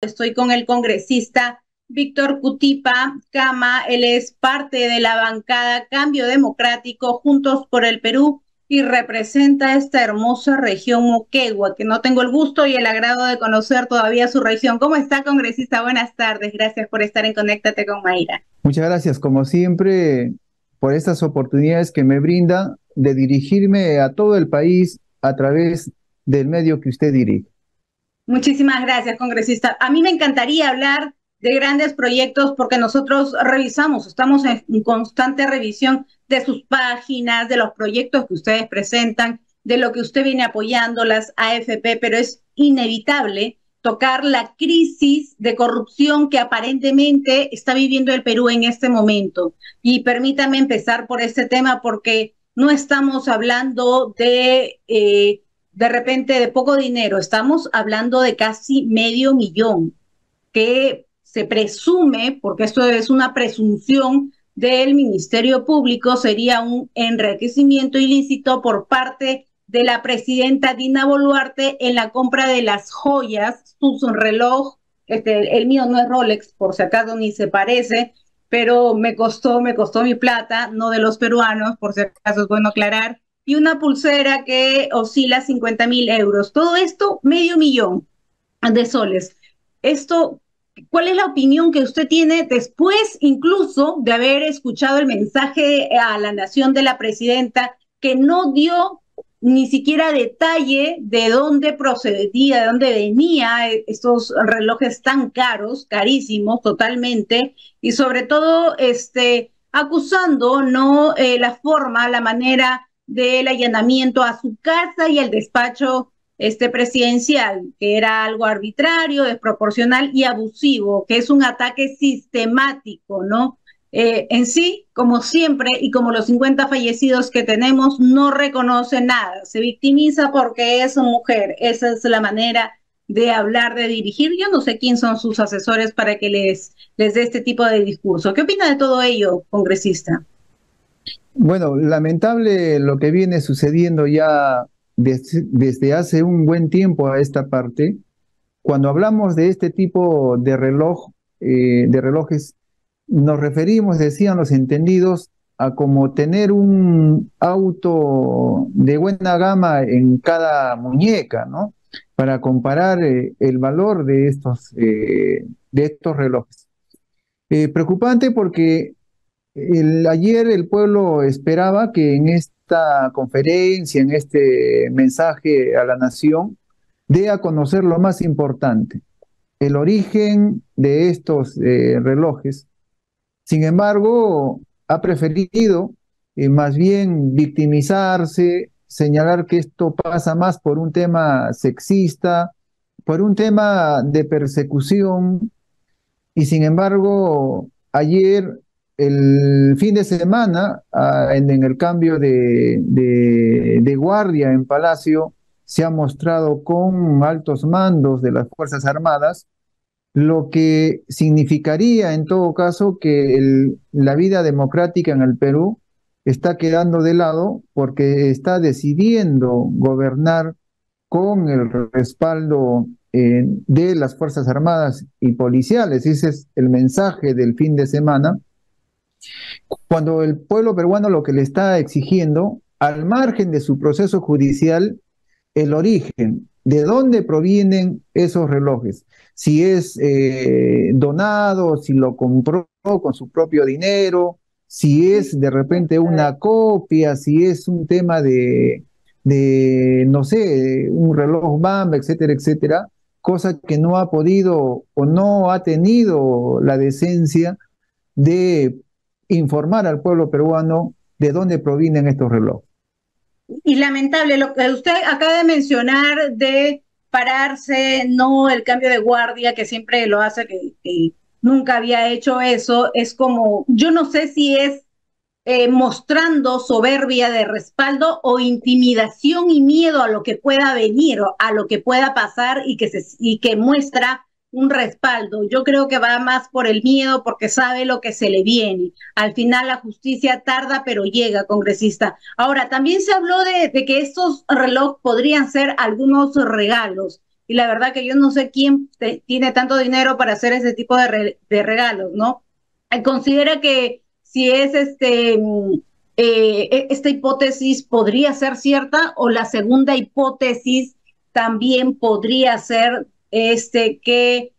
Estoy con el congresista Víctor Cutipa Cama. Él es parte de la bancada Cambio Democrático, Juntos por el Perú, y representa esta hermosa región Moquegua, que no tengo el gusto y el agrado de conocer todavía su región. ¿Cómo está, congresista? Buenas tardes. Gracias por estar en Conéctate con Mayra. Muchas gracias, como siempre, por estas oportunidades que me brinda de dirigirme a todo el país a través del medio que usted dirige. Muchísimas gracias, congresista. A mí me encantaría hablar de grandes proyectos porque nosotros revisamos, estamos en constante revisión de sus páginas, de los proyectos que ustedes presentan, de lo que usted viene apoyando, las AFP, pero es inevitable tocar la crisis de corrupción que aparentemente está viviendo el Perú en este momento. Y permítame empezar por este tema porque no estamos hablando de repente de poco dinero, estamos hablando de casi $500,000 que se presume, porque esto es una presunción del Ministerio Público, sería un enriquecimiento ilícito por parte de la presidenta Dina Boluarte en la compra de las joyas, su reloj, el mío no es Rolex, por si acaso ni se parece, pero me costó mi plata, no de los peruanos, por si acaso es bueno aclarar, y una pulsera que oscila 50.000 euros. Todo esto, $500,000 de soles. Esto, ¿cuál es la opinión que usted tiene después incluso de haber escuchado el mensaje a la nación de la presidenta, que no dio ni siquiera detalle de dónde procedía, de dónde venía estos relojes tan caros, carísimos totalmente, y sobre todo acusando no la forma, la manera del allanamiento a su casa y el despacho presidencial, que era algo arbitrario, desproporcional y abusivo, que es un ataque sistemático, ¿no? En sí, como siempre, y como los 50 fallecidos que tenemos, no reconoce nada, se victimiza porque es mujer. Esa es la manera de hablar, de dirigir. Yo no sé quién son sus asesores para que les dé este tipo de discurso. ¿Qué opina de todo ello, congresista? Bueno, lamentable lo que viene sucediendo ya desde hace un buen tiempo a esta parte. Cuando hablamos de este tipo de de relojes, nos referimos, decían los entendidos, a como tener un auto de buena gama en cada muñeca, ¿no? Para comparar el valor de estos relojes. Preocupante porque ayer el pueblo esperaba que en esta conferencia, en este mensaje a la nación, dé a conocer lo más importante, el origen de estos relojes. Sin embargo, ha preferido más bien victimizarse, señalar que esto pasa más por un tema sexista, por un tema de persecución, y sin embargo, ayer, el fin de semana, en el cambio de guardia en Palacio, se ha mostrado con altos mandos de las Fuerzas Armadas, lo que significaría en todo caso que la vida democrática en el Perú está quedando de lado porque está decidiendo gobernar con el respaldo de las Fuerzas Armadas y policiales. Ese es el mensaje del fin de semana, cuando el pueblo peruano lo que le está exigiendo, al margen de su proceso judicial, el origen, de dónde provienen esos relojes, si es donado, si lo compró con su propio dinero, si es de repente una copia, si es un tema no sé, un reloj Bamba, etcétera, etcétera, cosa que no ha podido o no ha tenido la decencia de informar al pueblo peruano de dónde provienen estos relojes. Y lamentable lo que usted acaba de mencionar de pararse, no el cambio de guardia, que siempre lo hace, que nunca había hecho eso. Es como, yo no sé si es mostrando soberbia de respaldo o intimidación y miedo a lo que pueda venir, a lo que pueda pasar, y que muestra un respaldo. Yo creo que va más por el miedo porque sabe lo que se le viene. Al final la justicia tarda pero llega, congresista. Ahora, también se habló de que estos relojes podrían ser algunos regalos. y la verdad que yo no sé quién tiene tanto dinero para hacer ese tipo de regalos, ¿no? Considera que si es esta hipótesis podría ser cierta, o la segunda hipótesis también podría ser que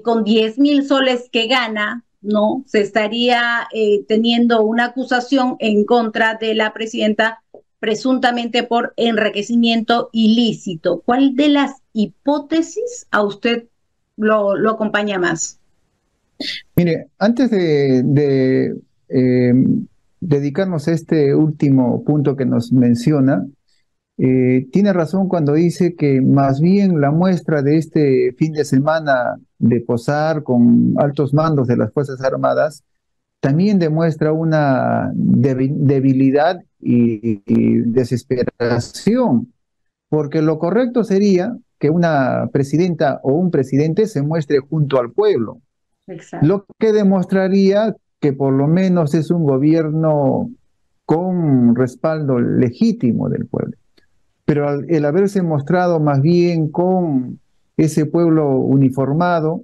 con 10,000 soles que gana, ¿no? Se estaría teniendo una acusación en contra de la presidenta presuntamente por enriquecimiento ilícito. ¿Cuál de las hipótesis a usted lo acompaña más? Mire, antes de dedicarnos a este último punto que nos menciona, tiene razón cuando dice que más bien la muestra de este fin de semana de posar con altos mandos de las Fuerzas Armadas también demuestra una debilidad y desesperación, porque lo correcto sería que una presidenta o un presidente se muestre junto al pueblo, Exacto. lo que demostraría que por lo menos es un gobierno con respaldo legítimo del pueblo. Pero el haberse mostrado más bien con ese pueblo uniformado,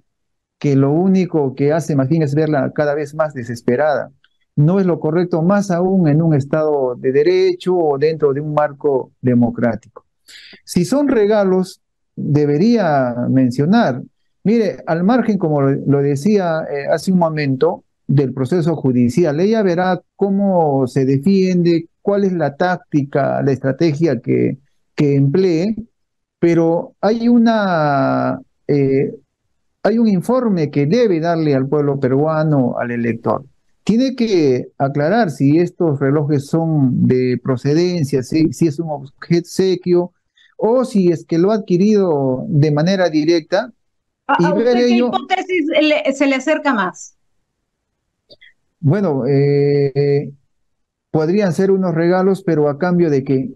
que lo único que hace más bien es verla cada vez más desesperada. No es lo correcto, más aún en un Estado de derecho o dentro de un marco democrático. Si son regalos, debería mencionar, mire, al margen, como lo decía hace un momento, del proceso judicial, ella verá cómo se defiende, cuál es la táctica, la estrategia que emplee, pero hay un informe que debe darle al pueblo peruano, al elector. Tiene que aclarar si estos relojes son de procedencia, si es un obsequio o si es que lo ha adquirido de manera directa y ¿A ver usted qué ello, hipótesis se le acerca más? bueno, podrían ser unos regalos, pero a cambio de qué,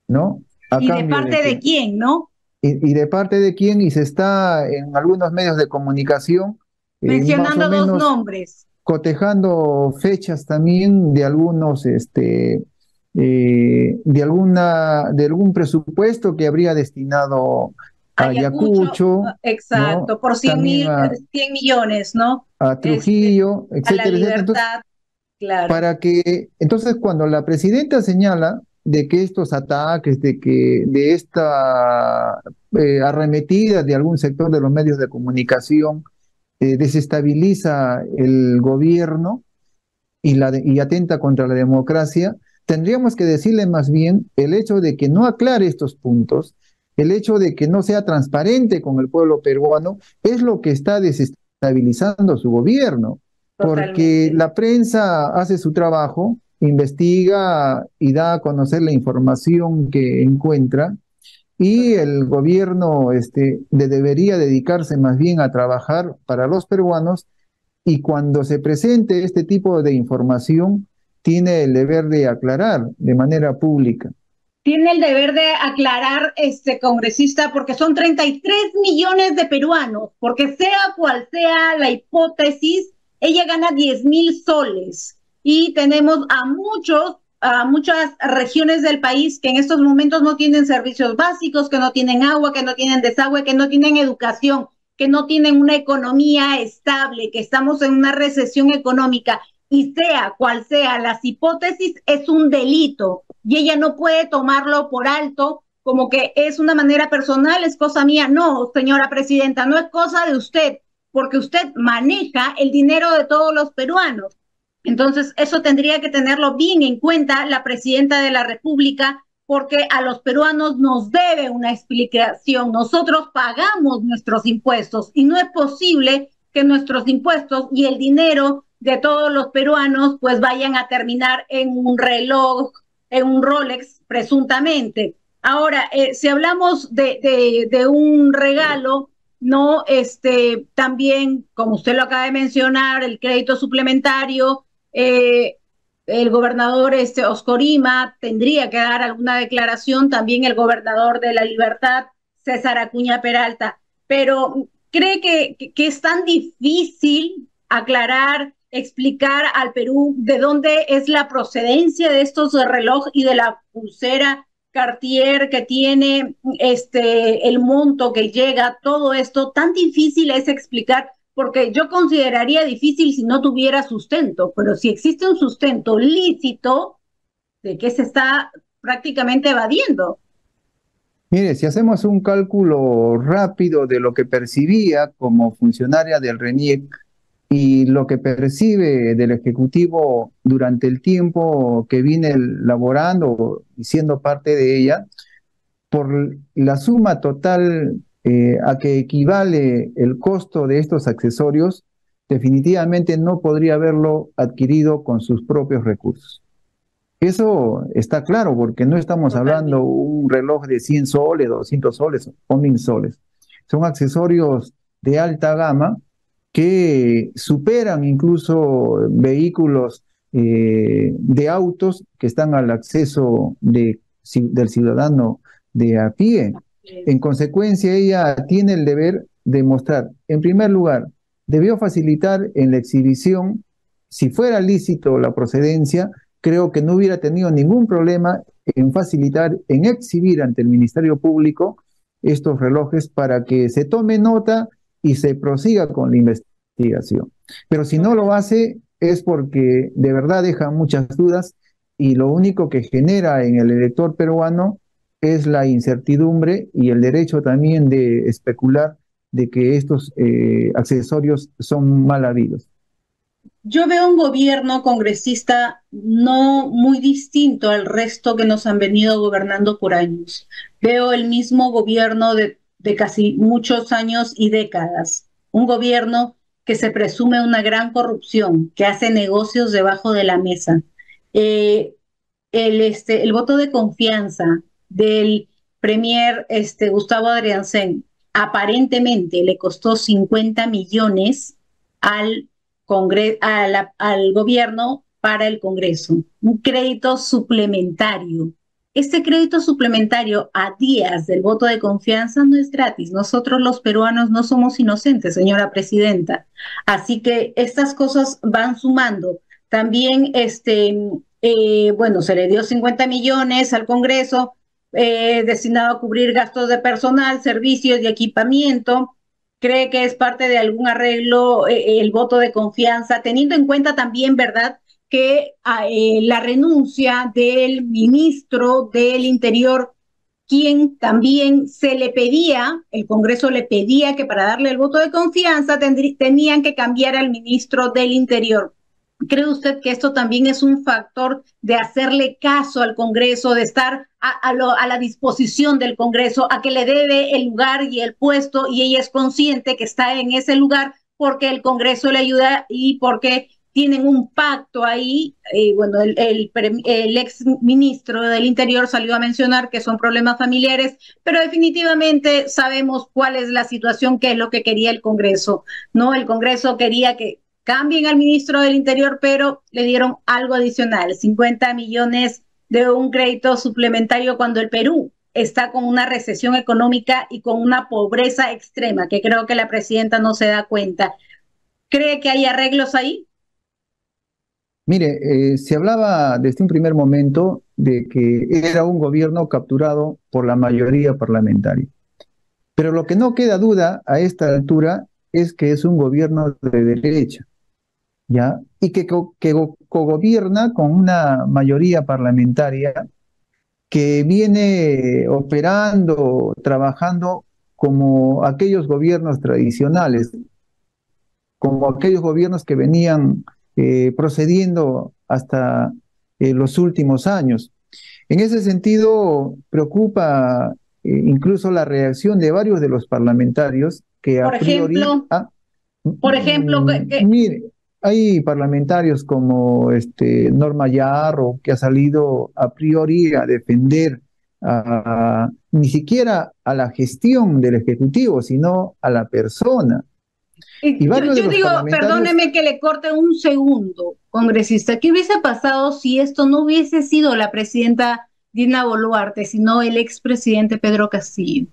¿no? A ¿Y de cambio de parte de qué. quién, no? Y de parte de quién, y se está en algunos medios de comunicación, más o Mencionando dos menos nombres. cotejando fechas también de algunos, de algún presupuesto que habría destinado a Ayacucho, Ayacucho, ¿no? exacto, por 100 También mil, 100 millones, ¿no? a Este, Trujillo, a la etcétera, etcétera. Entonces, libertad, claro. entonces cuando la presidenta señala de que estos ataques, de esta arremetida de algún sector de los medios de comunicación desestabiliza el gobierno y atenta contra la democracia, tendríamos que decirle más bien el hecho de que no aclare estos puntos, el hecho de que no sea transparente con el pueblo peruano, es lo que está desestabilizando su gobierno, porque Totalmente. la prensa hace su trabajo, investiga y da a conocer la información que encuentra, y el gobierno debería dedicarse más bien a trabajar para los peruanos, y cuando se presente este tipo de información, tiene el deber de aclarar de manera pública. Tiene el deber de aclarar, este congresista, porque son 33 millones de peruanos, porque sea cual sea la hipótesis, ella gana 10,000 soles y tenemos a muchas regiones del país que en estos momentos no tienen servicios básicos, que no tienen agua, que no tienen desagüe, que no tienen educación, que no tienen una economía estable, que estamos en una recesión económica, y sea cual sea las hipótesis, es un delito y ella no puede tomarlo por alto como que es una manera personal, es cosa mía. No, señora presidenta, no es cosa de usted, porque usted maneja el dinero de todos los peruanos. Entonces, eso tendría que tenerlo bien en cuenta la presidenta de la República, porque a los peruanos nos debe una explicación. Nosotros pagamos nuestros impuestos y no es posible que nuestros impuestos y el dinero de todos los peruanos pues vayan a terminar en un reloj, en un Rolex, presuntamente. Ahora, si hablamos de un regalo, no, también, como usted lo acaba de mencionar, el crédito suplementario, eh, el gobernador Oscorima tendría que dar alguna declaración, también el gobernador de La Libertad, César Acuña Peralta, pero ¿cree que es tan difícil aclarar, explicar al Perú de dónde es la procedencia de estos relojes y de la pulsera Cartier, que tiene el monto que llega, todo esto, tan difícil es explicar, porque yo consideraría difícil si no tuviera sustento, pero si existe un sustento lícito, ¿de qué se está prácticamente evadiendo? Mire, si hacemos un cálculo rápido de lo que percibía como funcionaria del RENIEC y lo que percibe del Ejecutivo durante el tiempo que vine laborando y siendo parte de ella, por la suma total a que equivale el costo de estos accesorios, definitivamente no podría haberlo adquirido con sus propios recursos. Eso está claro, porque no estamos hablando Totalmente. un reloj de 100 soles, 200 soles o 1000 soles. Son accesorios de alta gama que superan incluso vehículos de autos que están al acceso del ciudadano de a pie. En consecuencia, ella tiene el deber de mostrar, en primer lugar, debió facilitar en la exhibición, si fuera lícito la procedencia, creo que no hubiera tenido ningún problema en facilitar, en exhibir ante el Ministerio Público estos relojes para que se tome nota y se prosiga con la investigación. Pero si no lo hace es porque de verdad deja muchas dudas y lo único que genera en el elector peruano es la incertidumbre y el derecho también de especular de que estos accesorios son mal habidos. Yo veo un gobierno congresista no muy distinto al resto que nos han venido gobernando por años. Veo el mismo gobierno de casi muchos años y décadas. Un gobierno que se presume una gran corrupción, que hace negocios debajo de la mesa. Eh, el voto de confianza del premier Gustavo Adrianzen aparentemente le costó 50 millones al al gobierno para el Congreso, un crédito suplementario. Este crédito suplementario a días del voto de confianza no es gratis. Nosotros los peruanos no somos inocentes, señora presidenta. Así que estas cosas van sumando. También, bueno, se le dio 50 millones al Congreso destinado a cubrir gastos de personal, servicios y equipamiento. ¿Cree que es parte de algún arreglo el voto de confianza, teniendo en cuenta también, verdad, que la renuncia del ministro del Interior, quien también se le pedía, el Congreso le pedía que para darle el voto de confianza tenían que cambiar al ministro del Interior? ¿Cree usted que esto también es un factor de hacerle caso al Congreso, de estar a la disposición del Congreso, a que le debe el lugar y el puesto y ella es consciente que está en ese lugar porque el Congreso le ayuda y porque tienen un pacto ahí? Bueno, el ex ministro del Interior salió a mencionar que son problemas familiares, pero definitivamente sabemos cuál es la situación, qué es lo que quería el Congreso, ¿no? El Congreso quería que cambien al ministro del Interior, pero le dieron algo adicional, 50 millones de un crédito suplementario cuando el Perú está con una recesión económica y con una pobreza extrema, que creo que la presidenta no se da cuenta. ¿Cree que hay arreglos ahí? Mire, se hablaba desde un primer momento de que era un gobierno capturado por la mayoría parlamentaria. Pero lo que no queda duda a esta altura es que es un gobierno de derecha, ¿ya? Y que cogobierna con una mayoría parlamentaria que viene operando, trabajando como aquellos gobiernos tradicionales, como aquellos gobiernos que venían procediendo hasta los últimos años. En ese sentido, preocupa incluso la reacción de varios de los parlamentarios que Por a priori... ejemplo, por ejemplo, mire, hay parlamentarios como Norma Yarro que ha salido a priori a defender ni siquiera a la gestión del Ejecutivo, sino a la persona. Y varios de yo los digo, parlamentarios, perdóneme que le corte un segundo, congresista. ¿Qué hubiese pasado si esto no hubiese sido la presidenta Dina Boluarte, sino el expresidente Pedro Castillo?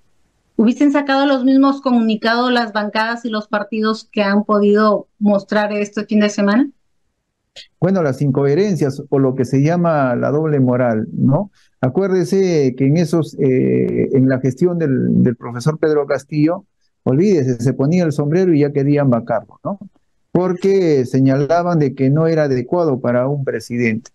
¿Hubiesen sacado los mismos comunicados las bancadas y los partidos que han podido mostrar este fin de semana? Bueno, las incoherencias o lo que se llama la doble moral, ¿no? Acuérdese que en la gestión del profesor Pedro Castillo, olvídese, se ponía el sombrero y ya querían vacarlo, ¿no? Porque señalaban de que no era adecuado para un presidente.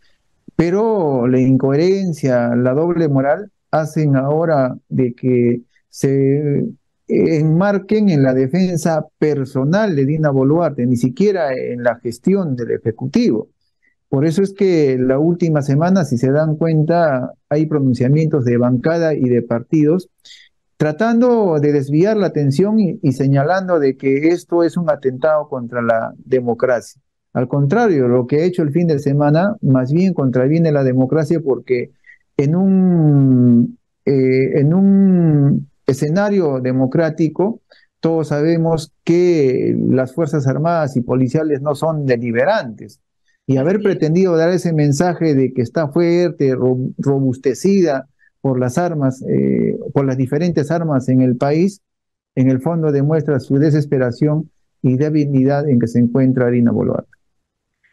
Pero la incoherencia, la doble moral, hacen ahora de que se enmarquen en la defensa personal de Dina Boluarte, ni siquiera en la gestión del Ejecutivo. Por eso es que la última semana, si se dan cuenta, hay pronunciamientos de bancada y de partidos tratando de desviar la atención y señalando de que esto es un atentado contra la democracia. Al contrario, lo que ha hecho el fin de semana más bien contraviene la democracia porque en un escenario democrático todos sabemos que las Fuerzas Armadas y policiales no son deliberantes. Y haber pretendido dar ese mensaje de que está fuerte, robustecida por las armas, por las diferentes armas en el país, en el fondo demuestra su desesperación y debilidad en que se encuentra Dina Boluarte.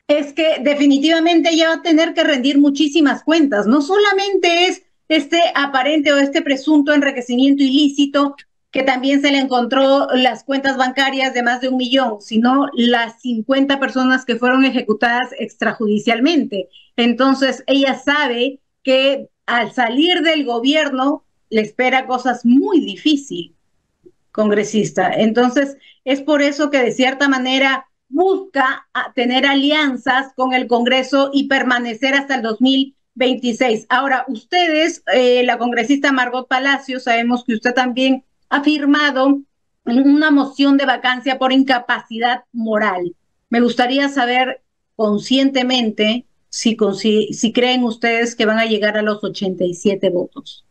Es que definitivamente ella va a tener que rendir muchísimas cuentas. No solamente es este aparente o este presunto enriquecimiento ilícito, que también se le encontró las cuentas bancarias de más de 1 millón, sino las 50 personas que fueron ejecutadas extrajudicialmente. Entonces, ella sabe que al salir del gobierno le espera cosas muy difíciles, congresista. Entonces, es por eso que de cierta manera busca tener alianzas con el Congreso y permanecer hasta el 2026. Ahora, ustedes, la congresista Margot Palacio, sabemos que usted también ha firmado una moción de vacancia por incapacidad moral. Me gustaría saber conscientemente si creen ustedes que van a llegar a los 87 votos.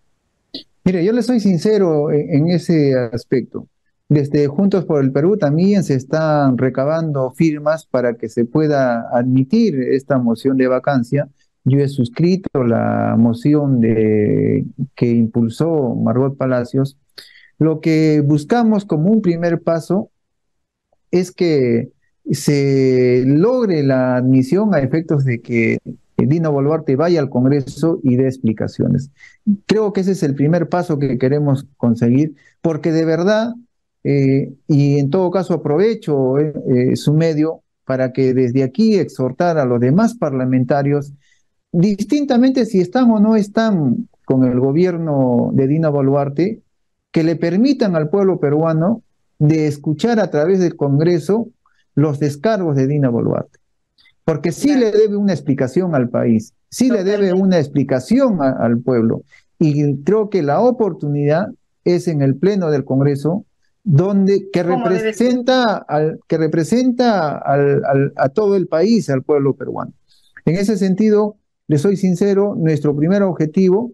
Mire, yo le soy sincero en ese aspecto. Desde Juntos por el Perú también se están recabando firmas para que se pueda admitir esta moción de vacancia. Yo he suscrito la moción que impulsó Margot Palacios. Lo que buscamos como un primer paso es que se logre la admisión a efectos de que Dina Boluarte vaya al Congreso y dé explicaciones. Creo que ese es el primer paso que queremos conseguir, porque de verdad, y en todo caso aprovecho su medio para que desde aquí exhortar a los demás parlamentarios, distintamente si están o no están con el gobierno de Dina Boluarte, que le permitan al pueblo peruano de escuchar a través del Congreso los descargos de Dina Boluarte. Porque sí le debe una explicación al país, sí le debe una explicación al pueblo. Y creo que la oportunidad es en el Pleno del Congreso, que representa a todo el país, al pueblo peruano. En ese sentido, le soy sincero, nuestro primer objetivo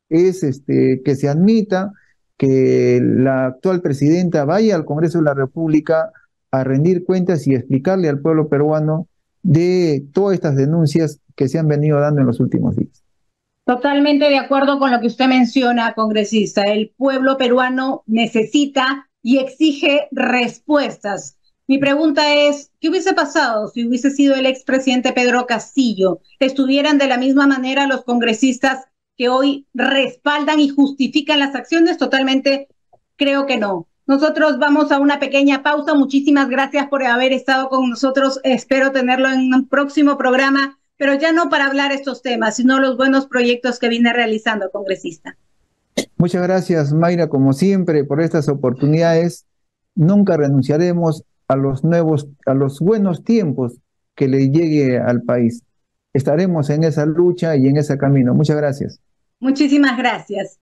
es que se admita que la actual presidenta vaya al Congreso de la República a rendir cuentas y explicarle al pueblo peruano de todas estas denuncias que se han venido dando en los últimos días. Totalmente de acuerdo con lo que usted menciona, congresista. El pueblo peruano necesita y exige respuestas. Mi pregunta es, ¿qué hubiese pasado si hubiese sido el expresidente Pedro Castillo? ¿Estuvieran de la misma manera los congresistas que hoy respaldan y justifican las acciones? Totalmente creo que no. Nosotros vamos a una pequeña pausa. Muchísimas gracias por haber estado con nosotros. Espero tenerlo en un próximo programa, pero ya no para hablar estos temas, sino los buenos proyectos que viene realizando, congresista. Muchas gracias, Mayra, como siempre, por estas oportunidades. Nunca renunciaremos a los buenos tiempos que le llegue al país. Estaremos en esa lucha y en ese camino. Muchas gracias. Muchísimas gracias.